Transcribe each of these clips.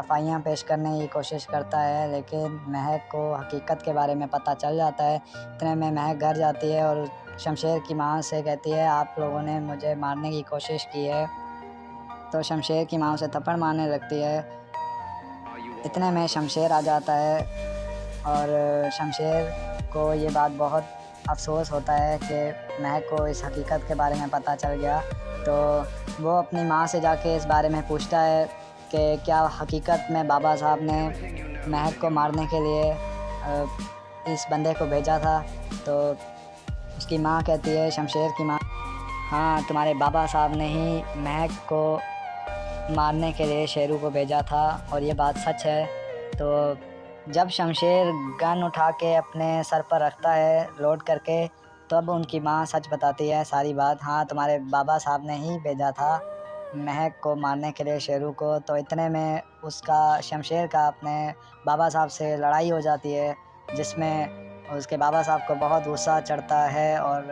सफाइयाँ पेश करने की कोशिश करता है, लेकिन महक को हकीकत के बारे में पता चल जाता है। इतने में महक घर जाती है और शमशेर की माँ से कहती है, आप लोगों ने मुझे मारने की कोशिश की है। तो शमशेर की माँ उसे थप्पड़ मारने लगती है। इतने में शमशेर आ जाता है और शमशेर को ये बात बहुत अफ़सोस होता है कि महक को इस हकीकत के बारे में पता चल गया। तो वो अपनी माँ से जाके इस बारे में पूछता है कि क्या हकीकत में बाबा साहब ने महक को मारने के लिए इस बंदे को भेजा था। तो उसकी माँ कहती है, शमशेर की माँ, हाँ, तुम्हारे बाबा साहब ने ही महक को मारने के लिए शेरू को भेजा था और ये बात सच है। तो जब शमशेर गन उठा के अपने सर पर रखता है लोड करके, तब उनकी माँ सच बताती है सारी बात, हाँ, तुम्हारे बाबा साहब ने ही भेजा था महक को मारने के लिए शेरू को। तो इतने में उसका शमशेर का अपने बाबा साहब से लड़ाई हो जाती है, जिसमें उसके बाबा साहब को बहुत गुस्सा चढ़ता है और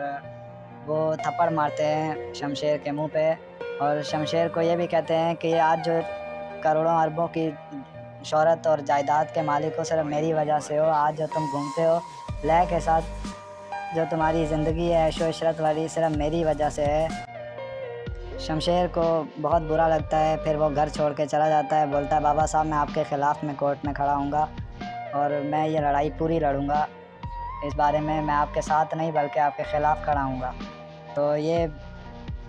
वो थप्पड़ मारते हैं शमशेर के मुंह पे। और शमशेर को ये भी कहते हैं कि आज जो करोड़ों अरबों की शोहरत और जायदाद के मालिक हो, सिर्फ मेरी वजह से हो। आज जो तुम घूमते हो लय के साथ, जो तुम्हारी ज़िंदगी है ऐशो इशरत वाली, सिर्फ मेरी वजह से है। शमशेर को बहुत बुरा लगता है, फिर वो घर छोड़ के चला जाता है। बोलता है, बाबा साहब, मैं आपके ख़िलाफ़ में कोर्ट में खड़ा हूँगा और मैं ये लड़ाई पूरी लड़ूँगा। इस बारे में मैं आपके साथ नहीं बल्कि आपके ख़िलाफ़ खड़ा हूँगा। तो ये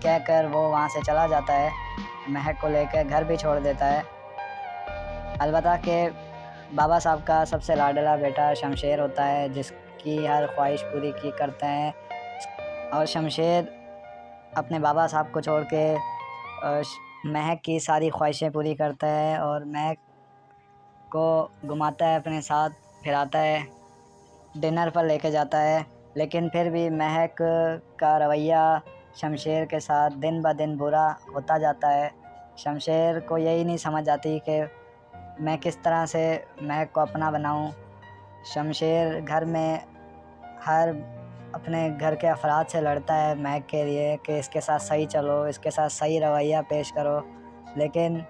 कहकर वो वहाँ से चला जाता है, महक को लेकर घर भी छोड़ देता है। अलबत्ता कि बाबा साहब का सबसे लाडला बेटा शमशेर होता है, जिसकी हर ख्वाहिश पूरी की करते हैं। और शमशेर अपने बाबा साहब को छोड़ के महक की सारी ख्वाहिशें पूरी करता है और महक को घुमाता है, अपने साथ फिराता है, डिनर पर लेके जाता है। लेकिन फिर भी महक का रवैया शमशेर के साथ दिन ब दिन बुरा होता जाता है। शमशेर को यही नहीं समझ आती कि मैं किस तरह से महक को अपना बनाऊं। शमशेर घर में हर अपने घर के अफराद से लड़ता है महक के लिए कि इसके साथ सही चलो, इसके साथ सही रवैया पेश करो। लेकिन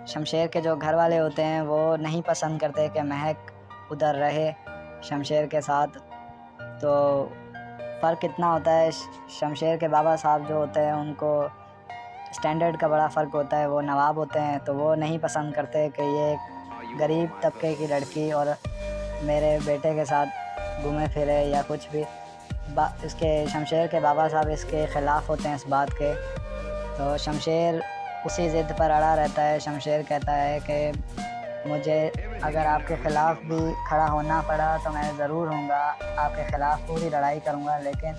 शमशेर के जो घर वाले होते हैं वो नहीं पसंद करते कि महक उधर रहे शमशेर के साथ। तो फ़र्क इतना होता है, शमशेर के बाबा साहब जो होते हैं उनको स्टैंडर्ड का बड़ा फ़र्क होता है, वो नवाब होते हैं, तो वो नहीं पसंद करते कि ये एक गरीब तबके की लड़की और मेरे बेटे के साथ घूमे फिरे या कुछ भी। इसके शमशेर के बाबा साहब इसके ख़िलाफ़ होते हैं इस बात के। तो शमशेर उसी ज़िद पर अड़ा रहता है। शमशेर कहता है कि मुझे अगर आपके ख़िलाफ़ भी खड़ा होना पड़ा तो मैं ज़रूर हूँगा, आपके ख़िलाफ़ पूरी लड़ाई करूँगा, लेकिन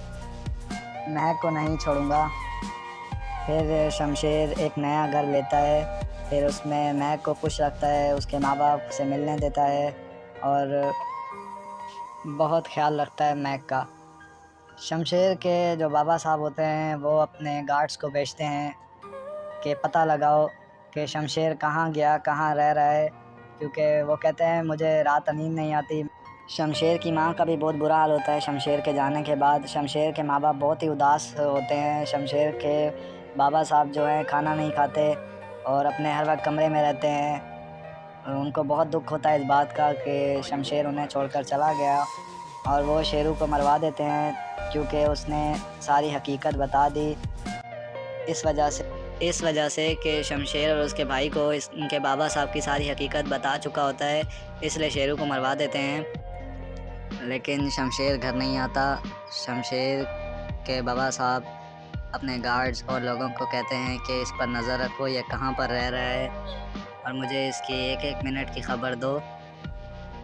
महक को नहीं छोड़ूँगा। फिर शमशेर एक नया घर लेता है, फिर उसमें महक को खुश रखता है, उसके माँ बाप से मिलने देता है और बहुत ख्याल रखता है महक का। शमशेर के जो बाबा साहब होते हैं वो अपने गार्ड्स को भेजते हैं कि पता लगाओ कि शमशेर कहाँ गया, कहाँ रह रहा है, क्योंकि वो कहते हैं मुझे रात नींद नहीं आती। शमशेर की माँ का भी बहुत बुरा हाल होता है शमशेर के जाने के बाद। शमशेर के माँ बाप बहुत ही उदास होते हैं। शमशेर के बाबा साहब जो हैं खाना नहीं खाते और अपने हर वक्त कमरे में रहते हैं। उनको बहुत दुख होता है इस बात का कि शमशेर उन्हें छोड़कर चला गया और वो शेरू को मरवा देते हैं, क्योंकि उसने सारी हकीकत बता दी। इस वजह से कि शमशेर और उसके भाई को उनके बाबा साहब की सारी हकीकत बता चुका होता है, इसलिए शेरू को मरवा देते हैं। लेकिन शमशेर घर नहीं आता। शमशेर के बाबा साहब अपने गार्ड्स और लोगों को कहते हैं कि इस पर नज़र रखो, ये कहाँ पर रह रहा है और मुझे इसकी एक एक मिनट की खबर दो।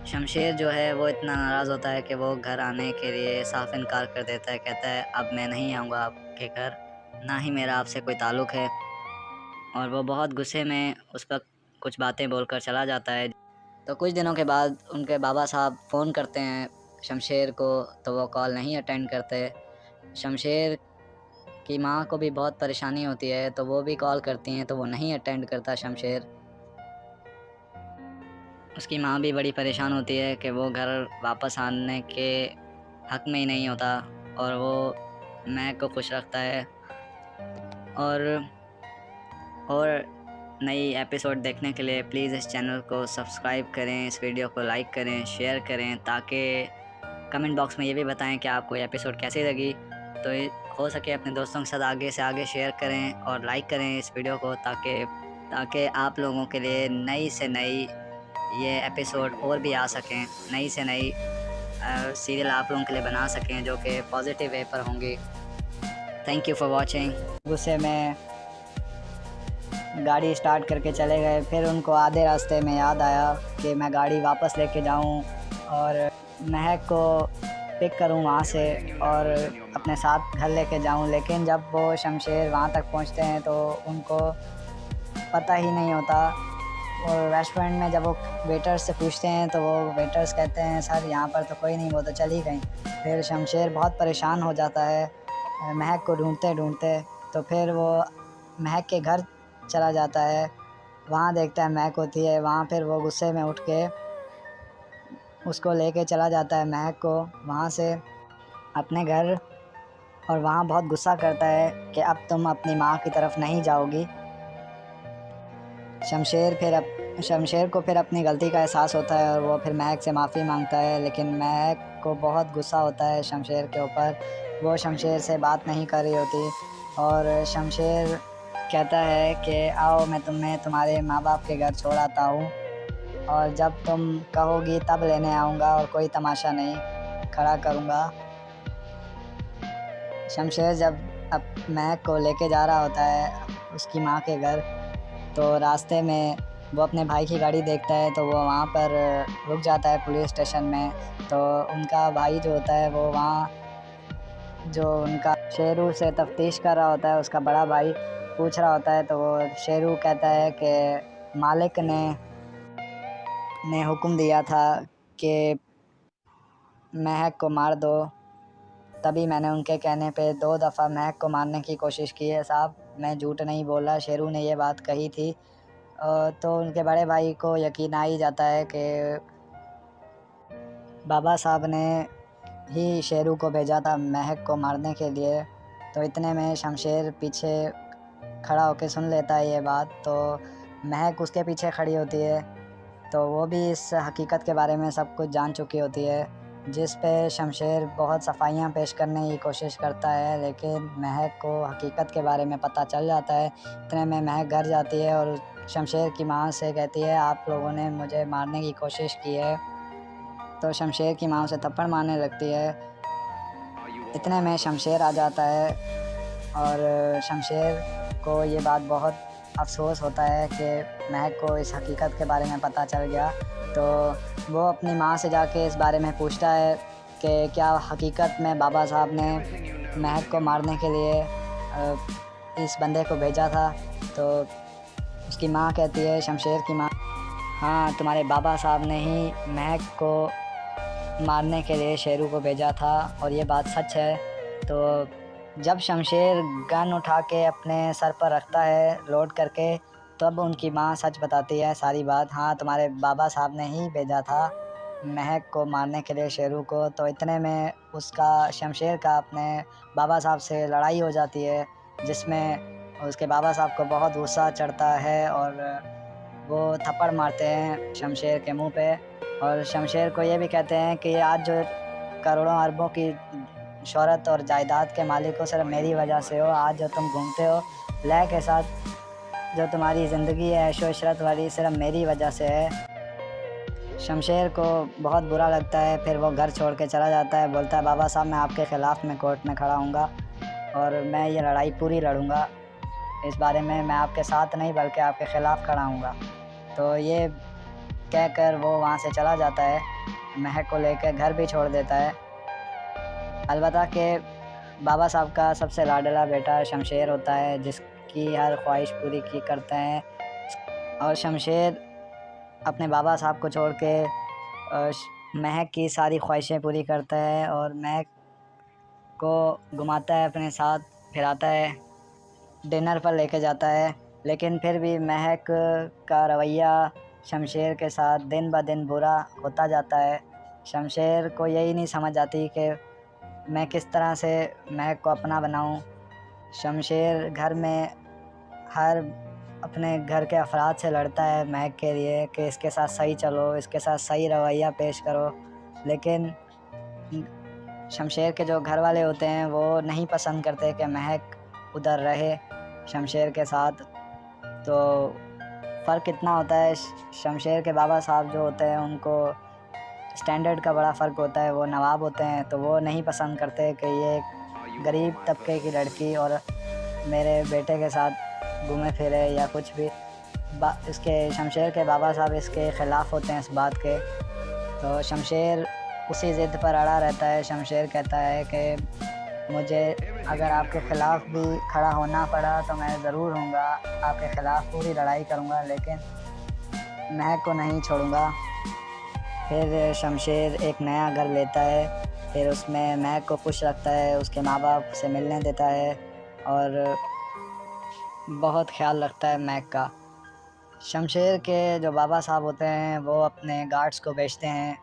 शमशेर जो है वो इतना नाराज़ होता है कि वो घर आने के लिए साफ इनकार कर देता है। कहता है, अब मैं नहीं आऊँगा आपके घर, ना ही मेरा आपसे कोई ताल्लुक़ है। और वो बहुत गुस्से में उस पर कुछ बातें बोलकर चला जाता है। तो कुछ दिनों के बाद उनके बाबा साहब फ़ोन करते हैं शमशेर को, तो वो कॉल नहीं अटेंड करते। शमशेर की माँ को भी बहुत परेशानी होती है, तो वो भी कॉल करती हैं तो वो नहीं अटेंड करता शमशेर। उसकी माँ भी बड़ी परेशान होती है कि वो घर वापस आने के हक़ में ही नहीं होता और वो महक को खुश रखता है। और और नई एपिसोड देखने के लिए प्लीज़ इस चैनल को सब्सक्राइब करें, इस वीडियो को लाइक करें, शेयर करें, ताकि कमेंट बॉक्स में ये भी बताएं कि आपको ये एपिसोड कैसी लगी। तो हो सके अपने दोस्तों के साथ आगे से आगे शेयर करें और लाइक करें इस वीडियो को, ताकि आप लोगों के लिए नई से नई ये एपिसोड और भी आ सकें, नई से नई सीरियल आप लोगों के लिए बना सकें जो कि पॉजिटिव वे पर होंगी। Thank you for watching. गुस्से में गाड़ी स्टार्ट करके चले गए, फिर उनको आधे रास्ते में याद आया कि मैं गाड़ी वापस लेके जाऊं और महक को पिक करूं वहाँ से और अपने साथ घर लेके जाऊं। लेकिन जब वो शमशेर वहाँ तक पहुँचते हैं तो उनको पता ही नहीं होता। और रेस्टोरेंट में जब वो वेटर्स से पूछते हैं तो वो वेटर्स कहते हैं सर यहाँ पर तो कोई नहीं, वो तो चली गई। फिर शमशेर बहुत परेशान हो जाता है महक को ढूंढते ढूंढते। तो फिर वो महक के घर चला जाता है, वहाँ देखता है महक होती है वहाँ। फिर वो गुस्से में उठ के उसको लेके चला जाता है महक को वहाँ से अपने घर, और वहाँ बहुत गुस्सा करता है कि अब तुम अपनी माँ की तरफ नहीं जाओगी। शमशेर को फिर अपनी गलती का एहसास होता है और वो फिर महक से माफ़ी मांगता है। लेकिन महक को बहुत गुस्सा होता है शमशेर के ऊपर, वो शमशेर से बात नहीं कर रही होती। और शमशेर कहता है कि आओ मैं तुम्हें तुम्हारे माँ बाप के घर छोड़ आता हूँ, और जब तुम कहोगी तब लेने आऊँगा और कोई तमाशा नहीं खड़ा करूँगा। शमशेर जब अब महक को लेके जा रहा होता है उसकी माँ के घर, तो रास्ते में वो अपने भाई की गाड़ी देखता है, तो वो वहाँ पर रुक जाता है पुलिस स्टेशन में। तो उनका भाई जो होता है वो वहाँ जो उनका शेरू से तफ्तीश कर रहा होता है, उसका बड़ा भाई पूछ रहा होता है। तो वो शेरू कहता है कि मालिक ने हुक्म दिया था कि महक को मार दो, तभी मैंने उनके कहने पे 2 दफ़ा महक को मारने की कोशिश की है साहब, मैं झूठ नहीं बोला, शेरू ने ये बात कही थी। तो उनके बड़े भाई को यकीन आ ही जाता है कि बाबा साहब ने ही शेरू को भेजा था महक को मारने के लिए। तो इतने में शमशेर पीछे खड़ा होकर सुन लेता है ये बात। तो महक उसके पीछे खड़ी होती है, तो वो भी इस हकीकत के बारे में सब कुछ जान चुकी होती है, जिस पे शमशेर बहुत सफाइयाँ पेश करने की कोशिश करता है। लेकिन महक को हकीकत के बारे में पता चल जाता है। इतने में महक घर जाती है और शमशेर की माँ से कहती है आप लोगों ने मुझे मारने की कोशिश की है। तो शमशेर की माँ उसे थप्पड़ मारने लगती है। इतने में शमशेर आ जाता है और शमशेर को ये बात बहुत अफसोस होता है कि महक को इस हकीकत के बारे में पता चल गया। तो वो अपनी माँ से जाके इस बारे में पूछता है कि क्या हकीकत में बाबा साहब ने महक को मारने के लिए इस बंदे को भेजा था। तो उसकी माँ कहती है, शमशेर की माँ, हाँ तुम्हारे बाबा साहब ने ही महक को मारने के लिए शेरू को भेजा था और ये बात सच है। तो जब शमशेर गन उठा के अपने सर पर रखता है लोड करके, तब उनकी माँ सच बताती है सारी बात, हाँ तुम्हारे बाबा साहब ने ही भेजा था महक को मारने के लिए शेरू को। तो इतने में उसका शमशेर का अपने बाबा साहब से लड़ाई हो जाती है, जिसमें उसके बाबा साहब को बहुत गुस्सा चढ़ता है और वो थप्पड़ मारते हैं शमशेर के मुंह पे। और शमशेर को ये भी कहते हैं कि आज जो करोड़ों अरबों की शोहरत और जायदाद के मालिक हो सिर्फ मेरी वजह से हो। आज जो तुम घूमते हो लय के साथ, जो तुम्हारी ज़िंदगी है ऐशो इशरत वाली, सिर्फ मेरी वजह से है। शमशेर को बहुत बुरा लगता है, फिर वो घर छोड़ के चला जाता है, बोलता है बाबा साहब मैं आपके ख़िलाफ़ में कोर्ट में खड़ा हूँगा और मैं ये लड़ाई पूरी लड़ूँगा, इस बारे में मैं आपके साथ नहीं बल्कि आपके ख़िलाफ़ खड़ा हूँगा। तो ये कहकर वो वहाँ से चला जाता है, महक को लेकर घर भी छोड़ देता है। अलबत्ता कि बाबा साहब का सबसे लाडला बेटा शमशेर होता है, जिसकी हर ख्वाहिश पूरी की करते हैं। और शमशेर अपने बाबा साहब को छोड़ के महक की सारी ख्वाहिशें पूरी करता है और महक को घुमाता है अपने साथ, फिराता है, डिनर पर लेके जाता है। लेकिन फिर भी महक का रवैया शमशेर के साथ दिन ब दिन बुरा होता जाता है। शमशेर को यही नहीं समझ आती कि मैं किस तरह से महक को अपना बनाऊं। शमशेर घर में हर अपने घर के अफराद से लड़ता है महक के लिए कि इसके साथ सही चलो, इसके साथ सही रवैया पेश करो। लेकिन शमशेर के जो घर वाले होते हैं वो नहीं पसंद करते कि महक उधर रहे शमशेर के साथ। तो फ़र्क इतना होता है, शमशेर के बाबा साहब जो होते हैं उनको स्टैंडर्ड का बड़ा फ़र्क होता है, वो नवाब होते हैं, तो वो नहीं पसंद करते कि ये गरीब तबके की लड़की और मेरे बेटे के साथ घूमे फिरे या कुछ भी। इसके शमशेर के बाबा साहब इसके ख़िलाफ़ होते हैं इस बात के। तो शमशेर उसी ज़िद पर अड़ा रहता है। शमशेर कहता है कि मुझे अगर आपके ख़िलाफ़ भी खड़ा होना पड़ा तो मैं ज़रूर हूँगा, आपके ख़िलाफ़ पूरी लड़ाई करूँगा, लेकिन महक को नहीं छोड़ूँगा। फिर शमशेर एक नया घर लेता है, फिर उसमें महक को खुश रखता है, उसके माँ बाप से मिलने देता है और बहुत ख्याल रखता है महक का। शमशेर के जो बाबा साहब होते हैं वो अपने गार्ड्स को भेजते हैं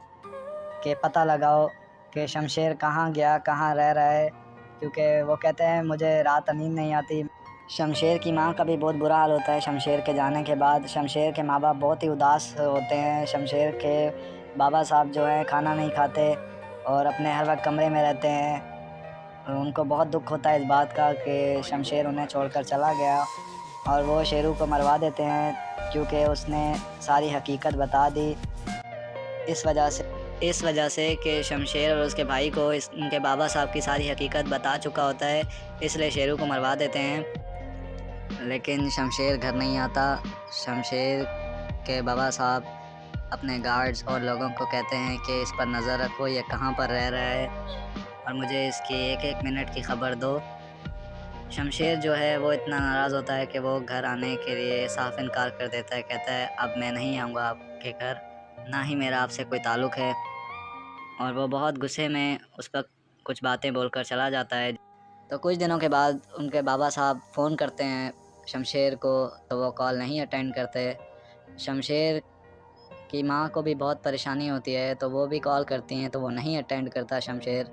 कि पता लगाओ कि शमशेर कहाँ गया, कहाँ रह रहा है, क्योंकि वो कहते हैं मुझे रात नींद नहीं आती। शमशेर की माँ का भी बहुत बुरा हाल होता है शमशेर के जाने के बाद। शमशेर के माँ बाप बहुत ही उदास होते हैं। शमशेर के बाबा साहब जो हैं खाना नहीं खाते और अपने हर वक्त कमरे में रहते हैं। उनको बहुत दुख होता है इस बात का कि शमशेर उन्हें छोड़कर चला गया, और वो शेरू को मरवा देते हैं क्योंकि उसने सारी हकीकत बता दी। इस वजह से कि शमशेर और उसके भाई को उनके बाबा साहब की सारी हकीकत बता चुका होता है, इसलिए शेरू को मरवा देते हैं। लेकिन शमशेर घर नहीं आता। शमशेर के बाबा साहब अपने गार्ड्स और लोगों को कहते हैं कि इस पर नज़र रखो, ये कहाँ पर रह रहा है और मुझे इसकी एक एक मिनट की ख़बर दो। शमशेर जो है वो इतना नाराज़ होता है कि वो घर आने के लिए साफ इनकार कर देता है। कहता है अब मैं नहीं आऊँगा आपके घर, ना ही मेरा आपसे कोई ताल्लुक़ है। और वो बहुत गुस्से में उस पर कुछ बातें बोलकर चला जाता है। तो कुछ दिनों के बाद उनके बाबा साहब फ़ोन करते हैं शमशेर को, तो वो कॉल नहीं अटेंड करते। शमशेर की माँ को भी बहुत परेशानी होती है, तो वो भी कॉल करती हैं, तो वो नहीं अटेंड करता शमशेर।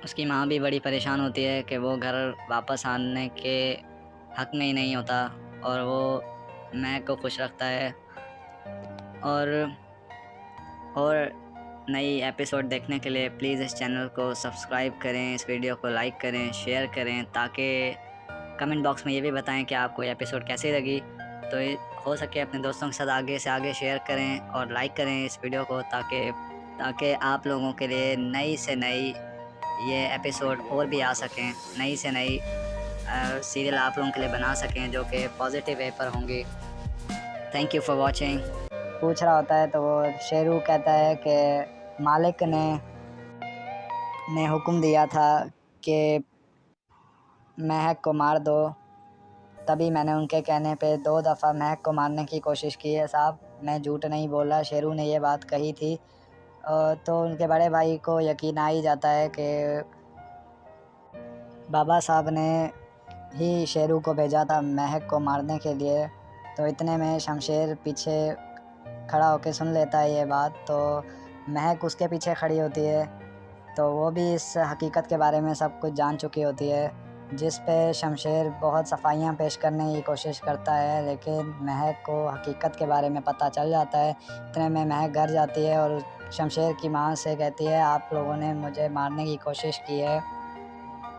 उसकी माँ भी बड़ी परेशान होती है कि वो घर वापस आने के हक़ में ही नहीं होता, और वो महक को खुश रखता है। और नई एपिसोड देखने के लिए प्लीज़ इस चैनल को सब्सक्राइब करें, इस वीडियो को लाइक करें, शेयर करें, ताकि कमेंट बॉक्स में ये भी बताएं कि आपको ये एपिसोड कैसी लगी। तो हो सके अपने दोस्तों के साथ आगे से आगे शेयर करें और लाइक करें इस वीडियो को, ताकि आप लोगों के लिए नई से नई ये एपिसोड और भी आ सकें, नई से नई सीरियल आप लोगों के लिए बना सकें जो कि पॉजिटिव वे पर होंगी। Thank you for watching. पूछ रहा होता है तो वो शेरू कहता है कि मालिक ने हुक्म दिया था कि महक को मार दो, तभी मैंने उनके कहने पे 2 दफ़ा महक को मारने की कोशिश की है साहब, मैं झूठ नहीं बोला, शेरू ने ये बात कही थी। तो उनके बड़े भाई को यकीन आ ही जाता है कि बाबा साहब ने ही शेरू को भेजा था महक को मारने के लिए। तो इतने में शमशेर पीछे खड़ा होकर सुन लेता है ये बात, तो महक उसके पीछे खड़ी होती है, तो वो भी इस हकीकत के बारे में सब कुछ जान चुकी होती है, जिस पे शमशेर बहुत सफाइयाँ पेश करने की कोशिश करता है, लेकिन महक को हकीकत के बारे में पता चल जाता है। इतने में महक घर जाती है और शमशेर की माँ से कहती है आप लोगों ने मुझे मारने की कोशिश की है।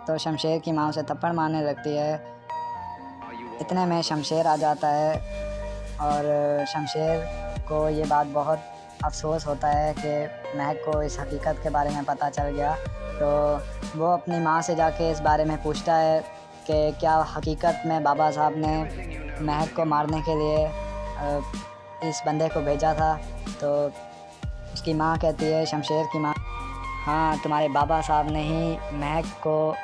तो शमशेर की माँ उसे थप्पड़ मारने लगती है। इतने में शमशेर आ जाता है और शमशेर को ये बात बहुत अफ़सोस होता है कि महक को इस हकीकत के बारे में पता चल गया। तो वो अपनी माँ से जाके इस बारे में पूछता है कि क्या हकीकत में बाबा साहब ने महक को मारने के लिए इस बंदे को भेजा था। तो उसकी माँ कहती है, शमशेर की माँ, हाँ तुम्हारे बाबा साहब ने ही महक को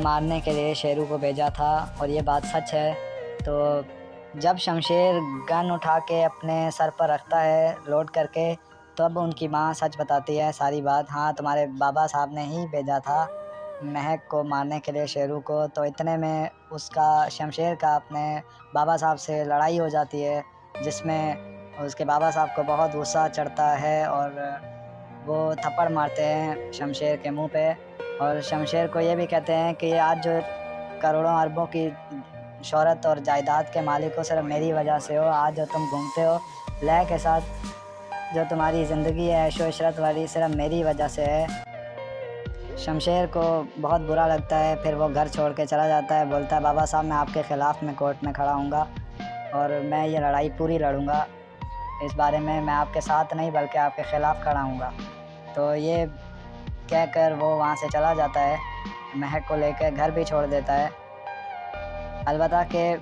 मारने के लिए शेरू को भेजा था और ये बात सच है। तो जब शमशेर गन उठा के अपने सर पर रखता है लोड करके, तब उनकी माँ सच बताती है सारी बात, हाँ तुम्हारे बाबा साहब ने ही भेजा था महक को मारने के लिए शेरू को। तो इतने में उसका शमशेर का अपने बाबा साहब से लड़ाई हो जाती है, जिसमें उसके बाबा साहब को बहुत गुस्सा चढ़ता है और वो थप्पड़ मारते हैं शमशेर के मुंह पे, और शमशेर को ये भी कहते हैं कि आज जो करोड़ों अरबों की शोहरत और जायदाद के मालिक हो सिर्फ मेरी वजह से हो। आज जो तुम घूमते हो लय के साथ, जो तुम्हारी ज़िंदगी है ऐशो इशरत वाली, सिर्फ मेरी वजह से है। शमशेर को बहुत बुरा लगता है, फिर वो घर छोड़ के चला जाता है। बोलता है बाबा साहब मैं आपके ख़िलाफ़ में कोर्ट में खड़ा हूँगा और मैं ये लड़ाई पूरी लड़ूँगा। इस बारे में मैं आपके साथ नहीं बल्कि आपके ख़िलाफ़ खड़ा हूँगा। तो ये कहकर वो वहाँ से चला जाता है, महक को लेकर घर भी छोड़ देता है। अलबत्ता कि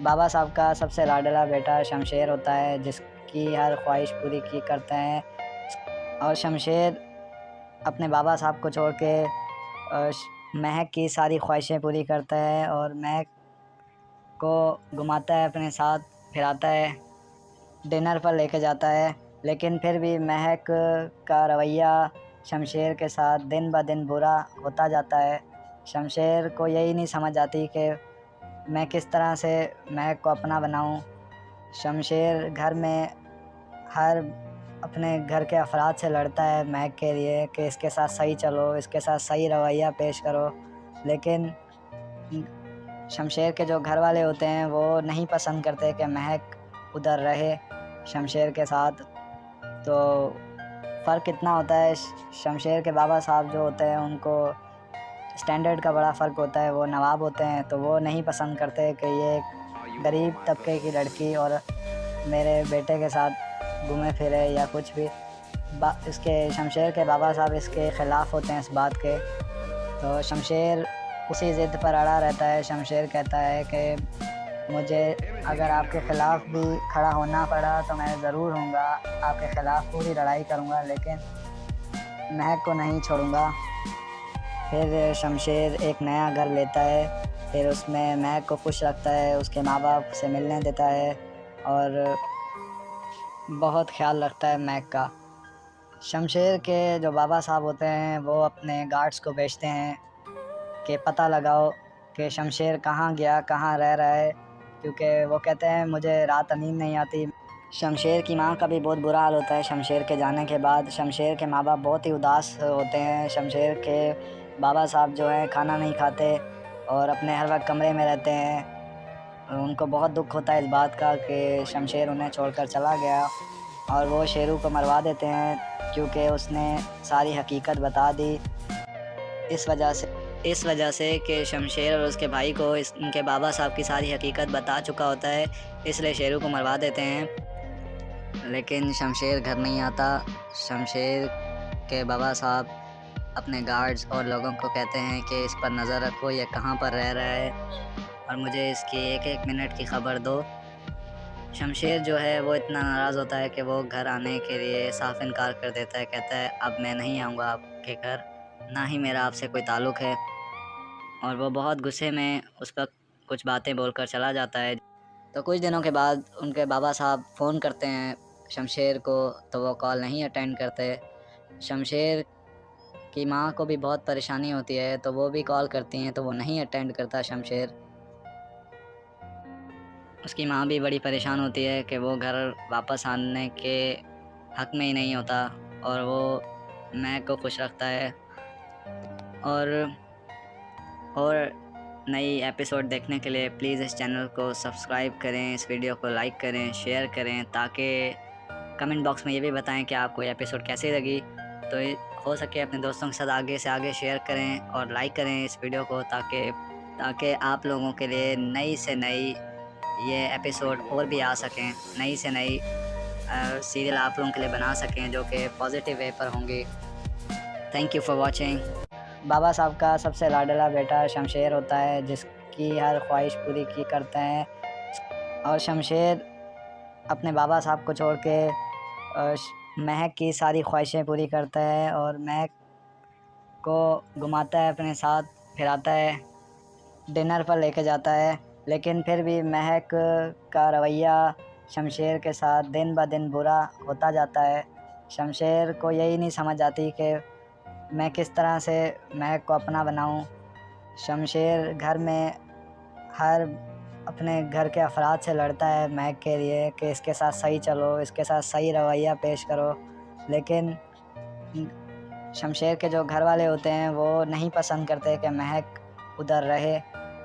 बाबा साहब का सबसे लाडला बेटा शमशेर होता है, जिसकी हर ख्वाहिश पूरी की करते हैं। और शमशेर अपने बाबा साहब को छोड़ के महक की सारी ख्वाहिशें पूरी करता है और महक को घुमाता है, अपने साथ फिराता है, डिनर पर लेके जाता है। लेकिन फिर भी महक का रवैया शमशेर के साथ दिन ब दिन बुरा होता जाता है। शमशेर को यही नहीं समझ आती कि मैं किस तरह से महक को अपना बनाऊं। शमशेर घर में हर अपने घर के अफराद से लड़ता है महक के लिए कि इसके साथ सही चलो, इसके साथ सही रवैया पेश करो। लेकिन शमशेर के जो घर वाले होते हैं वो नहीं पसंद करते कि महक उधर रहे शमशेर के साथ। तो फ़र्क कितना होता है, शमशेर के बाबा साहब जो होते हैं उनको स्टैंडर्ड का बड़ा फ़र्क होता है। वो नवाब होते हैं तो वो नहीं पसंद करते कि ये गरीब तबके की लड़की और मेरे बेटे के साथ घूमे फिरे या कुछ भी। इसके शमशेर के बाबा साहब इसके ख़िलाफ़ होते हैं इस बात के। तो शमशेर उसी ज़िद पर अड़ा रहता है। शमशेर कहता है कि मुझे अगर आपके ख़िलाफ़ भी खड़ा होना पड़ा तो मैं ज़रूर हूँगा, आपके ख़िलाफ़ पूरी लड़ाई करूँगा, लेकिन महक को नहीं छोड़ूँगा। फिर शमशेर एक नया घर लेता है, फिर उसमें महक को खुश रखता है, उसके माँ बाप से मिलने देता है और बहुत ख्याल रखता है महक का। शमशेर के जो बाबा साहब होते हैं वो अपने गार्ड्स को भेजते हैं कि पता लगाओ कि शमशेर कहाँ गया, कहाँ रह रहा है, क्योंकि वो कहते हैं मुझे रात नींद नहीं आती। शमशेर की माँ का भी बहुत बुरा हाल होता है शमशेर के जाने के बाद। शमशेर के माँ बाप बहुत ही उदास होते हैं। शमशेर के बाबा साहब जो हैं खाना नहीं खाते और अपने हर वक्त कमरे में रहते हैं। उनको बहुत दुख होता है इस बात का कि शमशेर उन्हें छोड़कर चला गया और वो शेरू को मरवा देते हैं क्योंकि उसने सारी हकीकत बता दी। इस वजह से कि शमशेर और उसके भाई को उनके बाबा साहब की सारी हकीकत बता चुका होता है, इसलिए शेरू को मरवा देते हैं। लेकिन शमशेर घर नहीं आता। शमशेर के बाबा साहब अपने गार्ड्स और लोगों को कहते हैं कि इस पर नज़र रखो, ये कहाँ पर रह रहा है और मुझे इसकी एक एक मिनट की ख़बर दो। शमशेर जो है वो इतना नाराज़ होता है कि वो घर आने के लिए साफ इनकार कर देता है। कहता है अब मैं नहीं आऊँगा आपके घर, ना ही मेरा आपसे कोई ताल्लुक़ है। और वो बहुत गुस्से में उस पर कुछ बातें बोलकर चला जाता है। तो कुछ दिनों के बाद उनके बाबा साहब फ़ोन करते हैं शमशेर को, तो वो कॉल नहीं अटेंड करते। शमशेर की माँ को भी बहुत परेशानी होती है, तो वो भी कॉल करती हैं तो वो नहीं अटेंड करता शमशेर। उसकी माँ भी बड़ी परेशान होती है कि वो घर वापस आने के हक़ में ही नहीं होता और वो महक को खुश रखता है। और नई एपिसोड देखने के लिए प्लीज़ इस चैनल को सब्सक्राइब करें, इस वीडियो को लाइक करें, शेयर करें, ताकि कमेंट बॉक्स में ये भी बताएं कि आपको ये एपिसोड कैसी लगी। तो हो सके अपने दोस्तों के साथ आगे से आगे शेयर करें और लाइक करें इस वीडियो को, ताकि आप लोगों के लिए नई से नई ये एपिसोड और भी आ सकें, नई से नई सीरियल आप लोगों के लिए बना सकें जो कि पॉजिटिव वे पर होंगी। Thank you for watching. Baba Saheb का सबसे लाडला बेटा शमशेर होता है, जिसकी हर ख्वाहिश पूरी की करते हैं। और शमशेर अपने बाबा साहब को छोड़ के महक की सारी ख्वाहिशें पूरी करता है और महक को घुमाता है, अपने साथ फिराता है, डिनर पर लेके जाता है। लेकिन फिर भी महक का रवैया शमशेर के साथ दिन ब दिन बुरा होता जाता है। शमशेर को यही नहीं समझ आती कि मैं किस तरह से महक को अपना बनाऊं। शमशेर घर में हर अपने घर के अफराद से लड़ता है महक के लिए कि इसके साथ सही चलो, इसके साथ सही रवैया पेश करो। लेकिन शमशेर के जो घर वाले होते हैं वो नहीं पसंद करते कि महक उधर रहे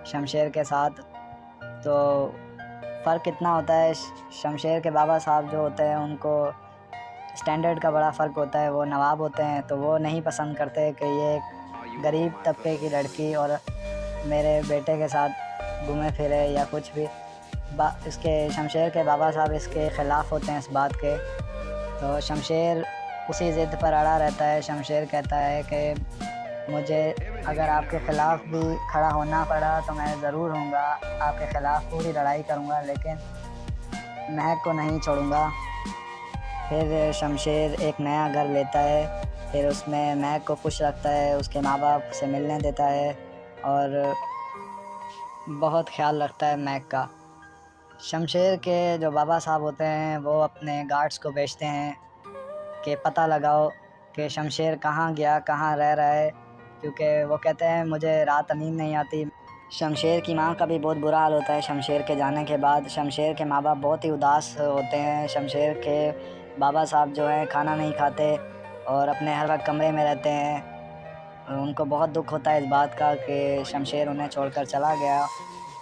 शमशेर के साथ। तो फ़र्क इतना होता है, शमशेर के बाबा साहब जो होते हैं उनको स्टैंडर्ड का बड़ा फ़र्क होता है। वो नवाब होते हैं तो वो नहीं पसंद करते कि ये एक गरीब तबके की लड़की और मेरे बेटे के साथ घूमे फिरे या कुछ भी। इसके शमशेर के बाबा साहब इसके ख़िलाफ़ होते हैं इस बात के। तो शमशेर उसी ज़िद पर अड़ा रहता है। शमशेर कहता है कि मुझे अगर आपके ख़िलाफ़ भी खड़ा होना पड़ा तो मैं ज़रूर होऊंगा, आपके ख़िलाफ़ पूरी लड़ाई करूंगा, लेकिन महक को नहीं छोड़ूंगा। फिर शमशेर एक नया घर लेता है, फिर उसमें महक को खुश रखता है, उसके माँ बाप से मिलने देता है और बहुत ख्याल रखता है महक का। शमशेर के जो बाबा साहब होते हैं वो अपने गार्ड्स को भेजते हैं कि पता लगाओ कि शमशेर कहाँ गया, कहाँ रह रहा है, क्योंकि वो कहते हैं मुझे रात नींद नहीं आती। शमशेर की माँ का भी बहुत बुरा हाल होता है शमशेर के जाने के बाद। शमशेर के माँ बाप बहुत ही उदास होते हैं। शमशेर के बाबा साहब जो हैं खाना नहीं खाते और अपने हर वक्त कमरे में रहते हैं। उनको बहुत दुख होता है इस बात का कि शमशेर उन्हें छोड़कर चला गया,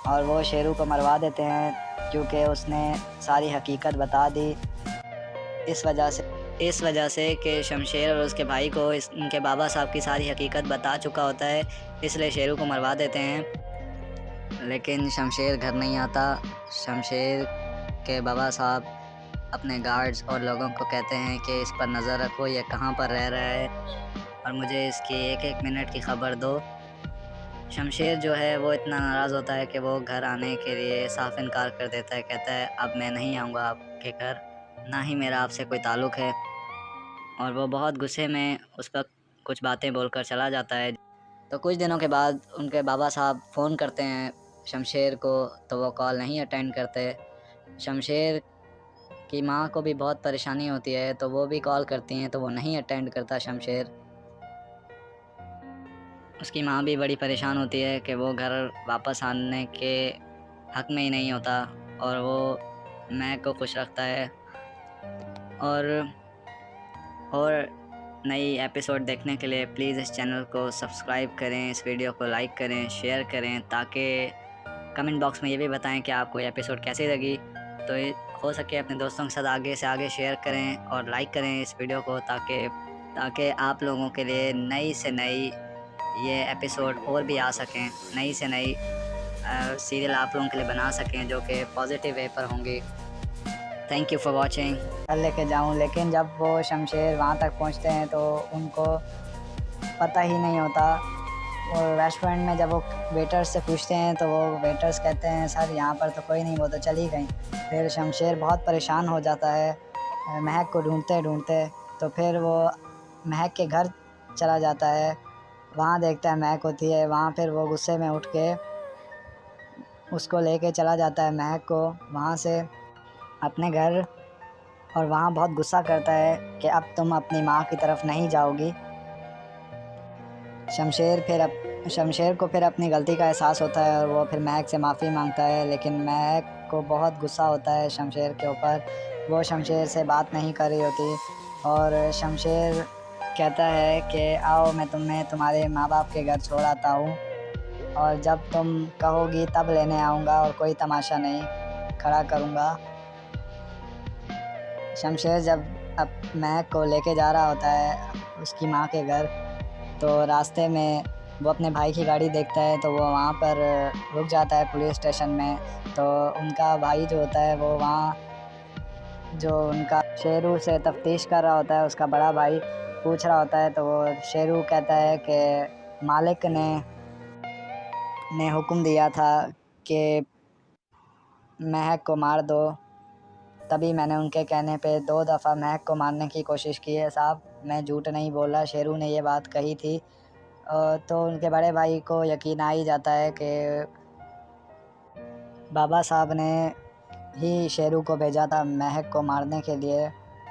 और वो शेरू को मरवा देते हैं क्योंकि उसने सारी हकीकत बता दी। इस वजह से कि शमशेर और उसके भाई को उनके बाबा साहब की सारी हकीकत बता चुका होता है, इसलिए शेरू को मरवा देते हैं। लेकिन शमशेर घर नहीं आता। शमशेर के बाबा साहब अपने गार्ड्स और लोगों को कहते हैं कि इस पर नज़र रखो, ये कहाँ पर रह रहा है और मुझे इसकी एक एक मिनट की खबर दो। शमशेर जो है वो इतना नाराज़ होता है कि वो घर आने के लिए साफ इनकार कर देता है। कहता है अब मैं नहीं आऊँगा आपके घर, ना ही मेरा आपसे कोई ताल्लुक़ है। और वो बहुत गुस्से में उस पर कुछ बातें बोलकर चला जाता है। तो कुछ दिनों के बाद उनके बाबा साहब फ़ोन करते हैं शमशेर को, तो वो कॉल नहीं अटेंड करते। शमशेर की माँ को भी बहुत परेशानी होती है, तो वो भी कॉल करती हैं तो वो नहीं अटेंड करता शमशेर। उसकी माँ भी बड़ी परेशान होती है कि वो घर वापस आने के हक़ में ही नहीं होता, और वो महक को खुश रखता है। और नई एपिसोड देखने के लिए प्लीज़ इस चैनल को सब्सक्राइब करें, इस वीडियो को लाइक करें, शेयर करें, ताकि कमेंट बॉक्स में ये भी बताएं कि आपको ये एपिसोड कैसी लगी। तो हो सके अपने दोस्तों के साथ आगे से आगे शेयर करें और लाइक करें इस वीडियो को, ताकि आप लोगों के लिए नई से नई ये एपिसोड और भी आ सकें, नई से नई सीरियल आप लोगों के लिए बना सकें जो कि पॉजिटिव वे पर होंगी। Thank you for watching. कल लेके जाऊँ, लेकिन जब वो शमशेर वहाँ तक पहुँचते हैं तो उनको पता ही नहीं होता। और रेस्टोरेंट में जब वो वेटर्स से पूछते हैं तो वो वेटर्स कहते हैं सर यहाँ पर तो कोई नहीं, वो तो चली गई। फिर शमशेर बहुत परेशान हो जाता है महक को ढूंढते ढूंढते। तो फिर वो महक के घर चला जाता है, वहाँ देखता है महक होती है वहाँ। फिर वो गुस्से में उठ के उसको लेके चला जाता है महक को वहाँ से अपने घर, और वहाँ बहुत गुस्सा करता है कि अब तुम अपनी माँ की तरफ नहीं जाओगी। शमशेर को फिर अपनी गलती का एहसास होता है और वो फिर महक से माफ़ी मांगता है, लेकिन महक को बहुत गुस्सा होता है शमशेर के ऊपर। वो शमशेर से बात नहीं कर रही होती, और शमशेर कहता है कि आओ मैं तुम्हें तुम्हारे माँ बाप के घर छोड़ आता हूँ, और जब तुम कहोगी तब लेने आऊँगा और कोई तमाशा नहीं खड़ा करूँगा। शमशेर जब अब महक को लेके जा रहा होता है उसकी माँ के घर, तो रास्ते में वो अपने भाई की गाड़ी देखता है, तो वो वहाँ पर रुक जाता है पुलिस स्टेशन में। तो उनका भाई जो होता है वो वहाँ जो उनका शेरू से तफ्तीश कर रहा होता है, उसका बड़ा भाई पूछ रहा होता है। तो वो शेरू कहता है कि मालिक ने हुक्म दिया था कि महक को मार दो, तभी मैंने उनके कहने पे 2 दफ़ा महक को मारने की कोशिश की है साहब, मैं झूठ नहीं बोला, शेरू ने ये बात कही थी। तो उनके बड़े भाई को यकीन आ ही जाता है कि बाबा साहब ने ही शेरू को भेजा था महक को मारने के लिए।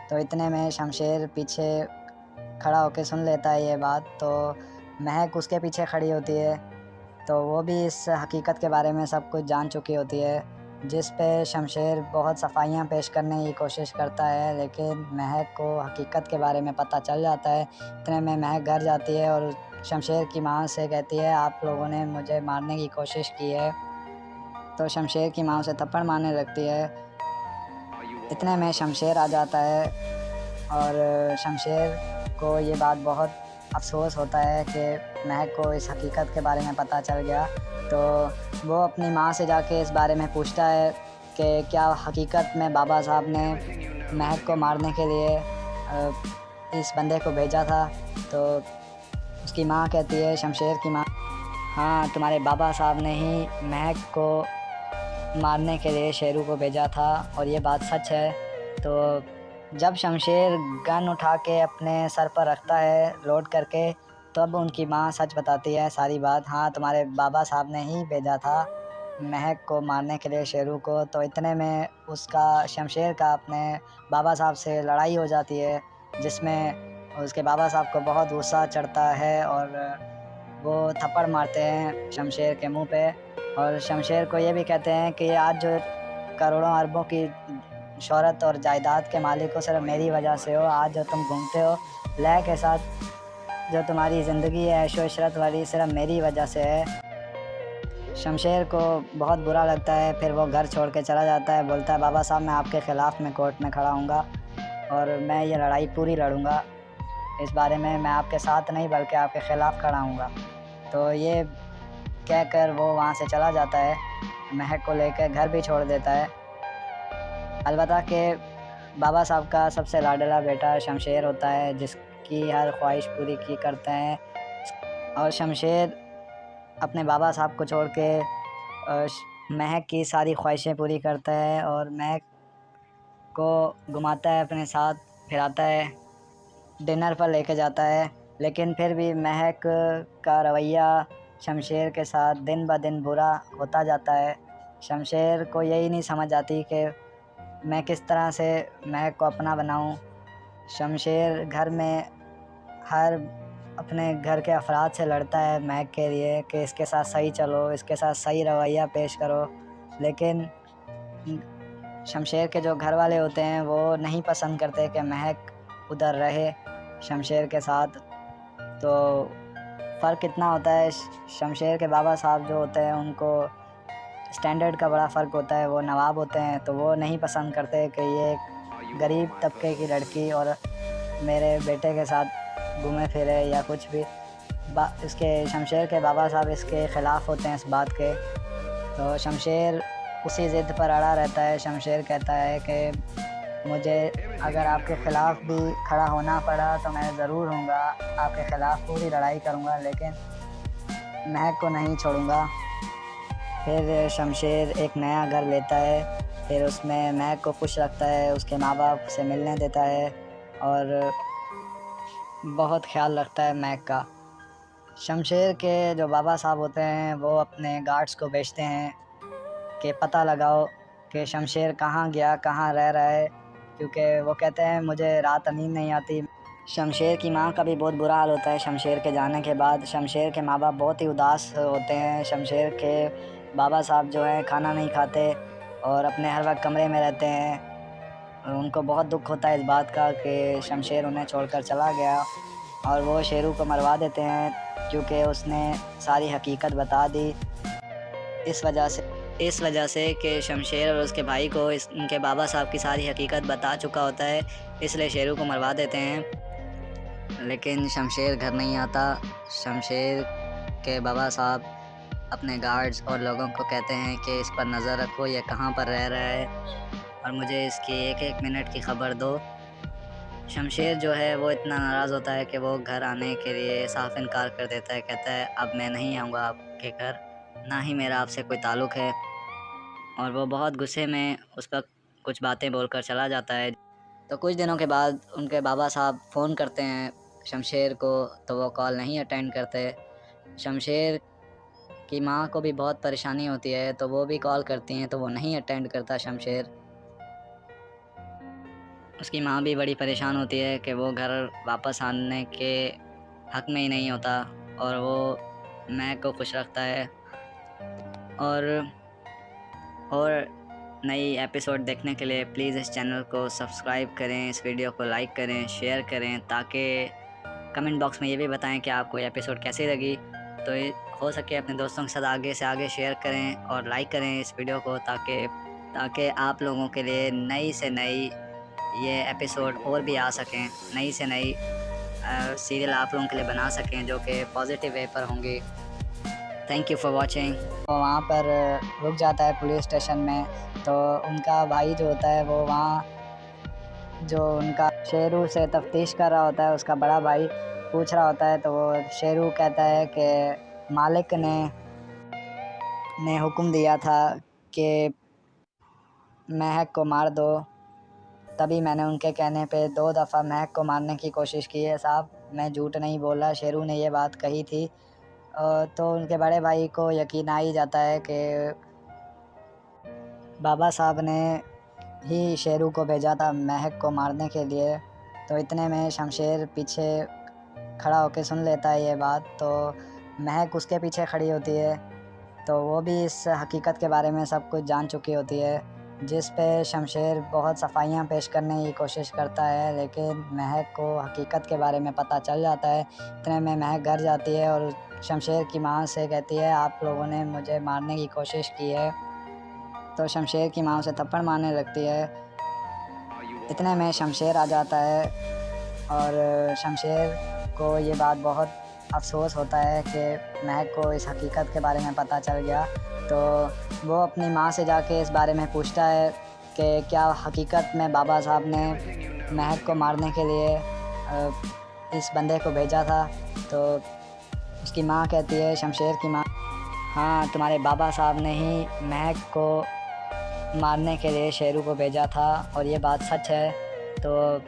तो इतने में शमशेर पीछे खड़ा होकर सुन लेता है ये बात। तो महक उसके पीछे खड़ी होती है, तो वो भी इस हकीकत के बारे में सब कुछ जान चुकी होती है, जिस पे शमशेर बहुत सफाइयाँ पेश करने की कोशिश करता है, लेकिन महक को हकीकत के बारे में पता चल जाता है। इतने में महक घर जाती है और शमशेर की माँ से कहती है आप लोगों ने मुझे मारने की कोशिश की है। तो शमशेर की माँ उसे थप्पड़ मारने लगती है। इतने में शमशेर आ जाता है और शमशेर को ये बात बहुत अफ़सोस होता है कि महक को इस हकीकत के बारे में पता चल गया। तो वो अपनी माँ से जाके इस बारे में पूछता है कि क्या हकीकत में बाबा साहब ने महक को मारने के लिए इस बंदे को भेजा था। तो उसकी माँ कहती है, शमशेर की माँ, हाँ, तुम्हारे बाबा साहब ने ही महक को मारने के लिए शेरू को भेजा था और ये बात सच है। तो जब शमशेर गन उठा के अपने सर पर रखता है लोड करके, तब उनकी माँ सच बताती है सारी बात, हाँ, तुम्हारे बाबा साहब ने ही भेजा था महक को मारने के लिए शेरू को। तो इतने में उसका शमशेर का अपने बाबा साहब से लड़ाई हो जाती है, जिसमें उसके बाबा साहब को बहुत गुस्सा चढ़ता है और वो थप्पड़ मारते हैं शमशेर के मुंह पे। और शमशेर को ये भी कहते हैं कि आज जो करोड़ों अरबों की शोहरत और जायदाद के मालिक हो, सिर्फ मेरी वजह से हो। आज जो तुम घूमते हो लय के साथ, जो तुम्हारी ज़िंदगी है ऐशो इशरत वाली, सिर्फ मेरी वजह से है। शमशेर को बहुत बुरा लगता है, फिर वो घर छोड़ के चला जाता है। बोलता है, बाबा साहब, मैं आपके ख़िलाफ़ में कोर्ट में खड़ा हूँगा और मैं ये लड़ाई पूरी लड़ूँगा। इस बारे में मैं आपके साथ नहीं बल्कि आपके ख़िलाफ़ खड़ा हूँगा। तो ये कहकर वो वहाँ से चला जाता है, महक को लेकर घर भी छोड़ देता है। अलबत्ता कि बाबा साहब का सबसे लाडला बेटा शमशेर होता है, जिसकी हर ख्वाहिश पूरी की करते हैं। और शमशेर अपने बाबा साहब को छोड़ के महक की सारी ख्वाहिशें पूरी करता है और महक को घुमाता है, अपने साथ फिराता है, डिनर पर लेके जाता है। लेकिन फिर भी महक का रवैया शमशेर के साथ दिन ब दिन बुरा होता जाता है। शमशेर को यही नहीं समझ आती कि मैं किस तरह से महक को अपना बनाऊं। शमशेर घर में हर अपने घर के अफराद से लड़ता है महक के लिए कि इसके साथ सही चलो, इसके साथ सही रवैया पेश करो। लेकिन शमशेर के जो घर वाले होते हैं वो नहीं पसंद करते कि महक उधर रहे शमशेर के साथ। तो फ़र्क इतना होता है, शमशेर के बाबा साहब जो होते हैं उनको स्टैंडर्ड का बड़ा फ़र्क होता है, वो नवाब होते हैं, तो वो नहीं पसंद करते कि ये एक गरीब तबके की लड़की और मेरे बेटे के साथ घूमे फिरे या कुछ भी। इसके शमशेर के बाबा साहब इसके ख़िलाफ़ होते हैं इस बात के। तो शमशेर उसी ज़िद पर अड़ा रहता है। शमशेर कहता है कि मुझे अगर आपके ख़िलाफ़ भी खड़ा होना पड़ा तो मैं ज़रूर हूँगा, आपके ख़िलाफ़ पूरी लड़ाई करूँगा, लेकिन महक को नहीं छोड़ूँगा। फिर शमशेर एक नया घर लेता है, फिर उसमें महक को खुश रखता है, उसके माँ बाप से मिलने देता है और बहुत ख्याल रखता है महक का। शमशेर के जो बाबा साहब होते हैं वो अपने गार्ड्स को भेजते हैं कि पता लगाओ कि शमशेर कहाँ गया, कहाँ रह रहा है, क्योंकि वो कहते हैं मुझे रात नींद नहीं आती। शमशेर की माँ का भी बहुत बुरा हाल होता है शमशेर के जाने के बाद। शमशेर के माँ बाप बहुत ही उदास होते हैं। शमशेर के बाबा साहब जो हैं खाना नहीं खाते और अपने हर वक्त कमरे में रहते हैं। उनको बहुत दुख होता है इस बात का कि शमशेर उन्हें छोड़कर चला गया और वो शेरू को मरवा देते हैं, क्योंकि उसने सारी हकीकत बता दी। इस वजह से कि शमशेर और उसके भाई को उनके बाबा साहब की सारी हकीकत बता चुका होता है, इसलिए शेरू को मरवा देते हैं। लेकिन शमशेर घर नहीं आता। शमशेर के बाबा साहब अपने गार्ड्स और लोगों को कहते हैं कि इस पर नज़र रखो, ये कहाँ पर रह रहा है और मुझे इसकी एक एक मिनट की ख़बर दो। शमशेर जो है वो इतना नाराज़ होता है कि वो घर आने के लिए साफ इनकार कर देता है। कहता है, अब मैं नहीं आऊँगा आपके घर, ना ही मेरा आपसे कोई ताल्लुक़ है। और वो बहुत गुस्से में उस पर कुछ बातें बोलकर चला जाता है। तो कुछ दिनों के बाद उनके बाबा साहब फ़ोन करते हैं शमशेर को, तो वो कॉल नहीं अटेंड करते। शमशेर की माँ को भी बहुत परेशानी होती है, तो वो भी कॉल करती हैं, तो वो नहीं अटेंड करता शमशेर। उसकी माँ भी बड़ी परेशान होती है कि वो घर वापस आने के हक़ में ही नहीं होता और वो महक को खुश रखता है। और नई एपिसोड देखने के लिए प्लीज़ इस चैनल को सब्सक्राइब करें, इस वीडियो को लाइक करें, शेयर करें, ताकि कमेंट बॉक्स में ये भी बताएं कि आपको ये एपिसोड कैसी लगी। तो हो सके अपने दोस्तों के साथ आगे से आगे शेयर करें और लाइक करें इस वीडियो को, ताकि ताकि आप लोगों के लिए नई से नई ये एपिसोड और भी आ सकें, नई से नई सीरियल आप लोगों के लिए बना सकें जो कि पॉजिटिव वे पर होंगी। Thank you for watching. तो वहाँ पर रुक जाता है पुलिस स्टेशन में, तो उनका भाई जो होता है वो वहाँ जो उनका शेरू से तफ्तीश कर रहा होता है, उसका बड़ा भाई पूछ रहा होता है, तो वो शेरू कहता है कि मालिक ने हुक्म दिया था कि महक को मार दो, तभी मैंने उनके कहने पे 2 दफ़ा महक को मारने की कोशिश की है साहब, मैं झूठ नहीं बोला, शेरू ने ये बात कही थी। तो उनके बड़े भाई को यकीन आ ही जाता है कि बाबा साहब ने ही शेरू को भेजा था महक को मारने के लिए। तो इतने में शमशेर पीछे खड़ा होकर सुन लेता है ये बात, तो महक उसके पीछे खड़ी होती है, तो वो भी इस हकीकत के बारे में सब कुछ जान चुकी होती है, जिस पे शमशेर बहुत सफाइयाँ पेश करने की कोशिश करता है, लेकिन महक को हकीकत के बारे में पता चल जाता है। इतने में महक घर जाती है और शमशेर की माँ से कहती है आप लोगों ने मुझे मारने की कोशिश की है। तो शमशेर की माँ उसे थप्पड़ मारने लगती है। इतने में शमशेर आ जाता है और शमशेर को ये बात बहुत अफ़सोस होता है कि महक को इस हकीकत के बारे में पता चल गया। तो वो अपनी माँ से जाके इस बारे में पूछता है कि क्या हकीकत में बाबा साहब ने महक को मारने के लिए इस बंदे को भेजा था। तो उसकी माँ कहती है, शमशेर की माँ, हाँ तुम्हारे बाबा साहब ने ही महक को मारने के लिए शेरू को भेजा था और ये बात सच है। तो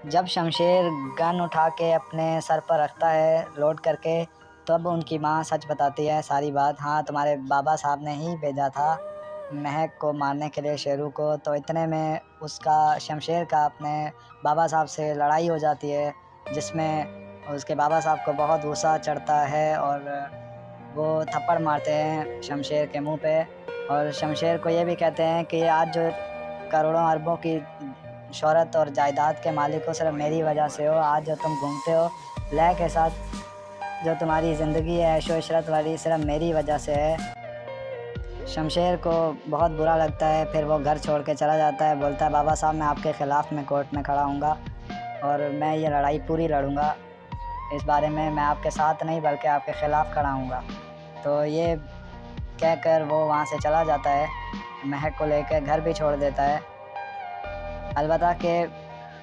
जब शमशेर गन उठा के अपने सर पर रखता है लोड करके, तब उनकी माँ सच बताती है सारी बात, हाँ तुम्हारे बाबा साहब ने ही भेजा था महक को मारने के लिए शेरू को। तो इतने में उसका शमशेर का अपने बाबा साहब से लड़ाई हो जाती है, जिसमें उसके बाबा साहब को बहुत गुस्सा चढ़ता है और वो थप्पड़ मारते हैं शमशेर के मुंह पे, और शमशेर को ये भी कहते हैं कि आज जो करोड़ों अरबों की शोहरत और जायदाद के मालिक हो सिर्फ मेरी वजह से हो, आज जो तुम घूमते हो लय के साथ, जो तुम्हारी ज़िंदगी है ऐशो इशरत वाली, सिर्फ मेरी वजह से है। शमशेर को बहुत बुरा लगता है, फिर वो घर छोड़ के चला जाता है, बोलता है बाबा साहब मैं आपके ख़िलाफ़ में कोर्ट में खड़ा हूँगा और मैं ये लड़ाई पूरी लड़ूँगा, इस बारे में मैं आपके साथ नहीं बल्कि आपके ख़िलाफ़ खड़ा हूँगा। तो ये कहकर वो वहाँ से चला जाता है, महक को लेकर घर भी छोड़ देता है। अलबत्ता कि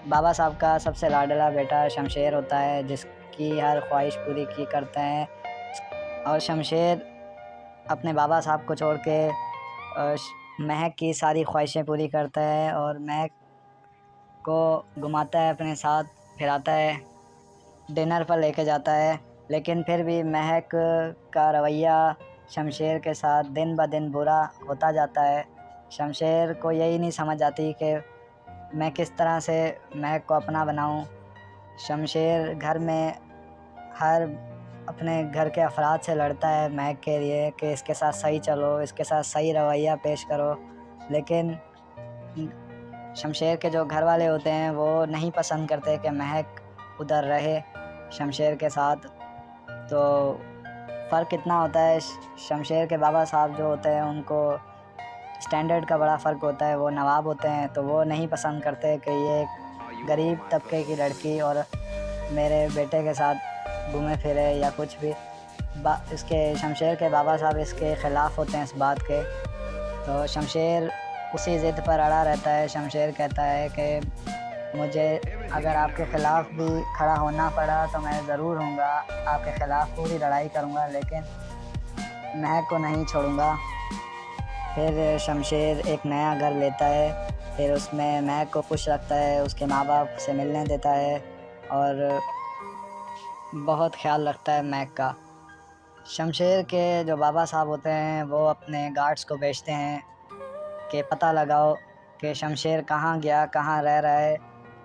बाबा साहब का सबसे लाडला बेटा शमशेर होता है, जिसकी हर ख्वाहिश पूरी की करते हैं, और शमशेर अपने बाबा साहब को छोड़ के महक की सारी ख्वाहिशें पूरी करता है और महक को घुमाता है अपने साथ, फिराता है, डिनर पर लेके जाता है, लेकिन फिर भी महक का रवैया शमशेर के साथ दिन ब दिन बुरा होता जाता है। शमशेर को यही नहीं समझ आती कि मैं किस तरह से महक को अपना बनाऊं। शमशेर घर में हर अपने घर के अफराद से लड़ता है महक के लिए कि इसके साथ सही चलो, इसके साथ सही रवैया पेश करो, लेकिन शमशेर के जो घर वाले होते हैं वो नहीं पसंद करते कि महक उधर रहे शमशेर के साथ। तो फ़र्क इतना होता है, शमशेर के बाबा साहब जो होते हैं उनको स्टैंडर्ड का बड़ा फ़र्क होता है, वो नवाब होते हैं, तो वो नहीं पसंद करते कि ये एक गरीब तबके की लड़की और मेरे बेटे के साथ घूमे फिरे या कुछ भी। इसके शमशेर के बाबा साहब इसके ख़िलाफ़ होते हैं इस बात के। तो शमशेर उसी ज़िद पर अड़ा रहता है। शमशेर कहता है कि मुझे अगर आपके ख़िलाफ़ भी खड़ा होना पड़ा तो मैं ज़रूर हूँगा, आपके ख़िलाफ़ पूरी लड़ाई करूँगा, लेकिन महक को नहीं छोड़ूँगा। फिर शमशेर एक नया घर लेता है, फिर उसमें महक को खुश रखता है, उसके माँ बाप से मिलने देता है और बहुत ख्याल रखता है महक का। शमशेर के जो बाबा साहब होते हैं वो अपने गार्ड्स को भेजते हैं कि पता लगाओ कि शमशेर कहाँ गया, कहाँ रह रहा है,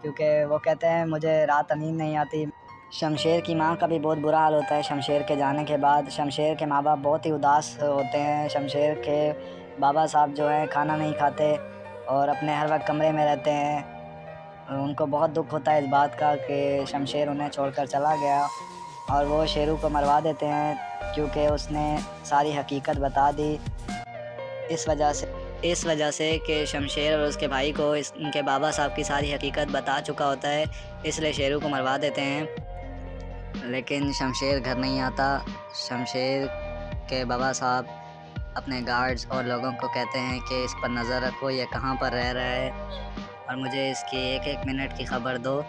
क्योंकि वो कहते हैं मुझे रात नींद नहीं आती। शमशेर की माँ का भी बहुत बुरा हाल होता है शमशेर के जाने के बाद। शमशेर के माँ बाप बहुत ही उदास होते हैं। शमशेर के बाबा साहब जो हैं खाना नहीं खाते और अपने हर वक्त कमरे में रहते हैं। उनको बहुत दुख होता है इस बात का कि शमशेर उन्हें छोड़कर चला गया। और वो शेरू को मरवा देते हैं क्योंकि उसने सारी हकीकत बता दी। इस वजह से कि शमशेर और उसके भाई को उनके बाबा साहब की सारी हकीकत बता चुका होता है, इसलिए शेरू को मरवा देते हैं। लेकिन शमशेर घर नहीं आता। शमशेर के बाबा साहब अपने गार्ड्स और लोगों को कहते हैं कि इस पर नज़र रखो, ये कहाँ पर रह रहा है और मुझे इसकी एक एक मिनट की ख़बर दो।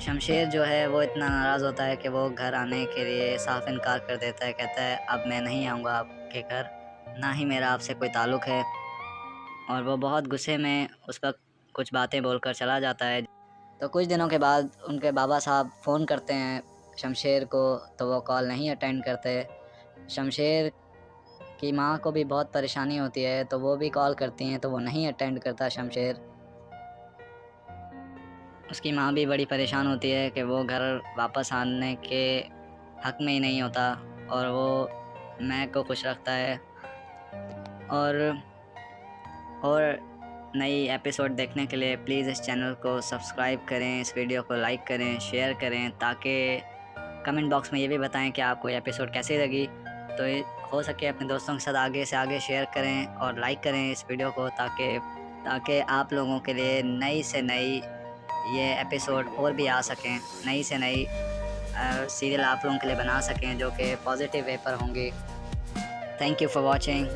शमशेर जो है वो इतना नाराज़ होता है कि वो घर आने के लिए साफ इनकार कर देता है। कहता है अब मैं नहीं आऊँगा आपके घर, ना ही मेरा आपसे कोई ताल्लुक़ है। और वो बहुत गुस्से में उस पर कुछ बातें बोलकर चला जाता है। तो कुछ दिनों के बाद उनके बाबा साहब फ़ोन करते हैं शमशेर को, तो वो कॉल नहीं अटेंड करते। शमशेर की माँ को भी बहुत परेशानी होती है, तो वो भी कॉल करती हैं तो वो नहीं अटेंड करता शमशेर। उसकी माँ भी बड़ी परेशान होती है कि वो घर वापस आने के हक़ में ही नहीं होता और वो महक को खुश रखता है। और नई एपिसोड देखने के लिए प्लीज़ इस चैनल को सब्सक्राइब करें, इस वीडियो को लाइक करें, शेयर करें, ताकि कमेंट बॉक्स में ये भी बताएं कि आपको ये एपिसोड कैसी लगी। तो हो सके अपने दोस्तों के साथ आगे से आगे शेयर करें और लाइक करें इस वीडियो को, ताकि आप लोगों के लिए नई से नई ये एपिसोड और भी आ सकें, नई से नई सीरियल आप लोगों के लिए बना सकें जो कि पॉजिटिव वे पर होंगी। Thank you for watching.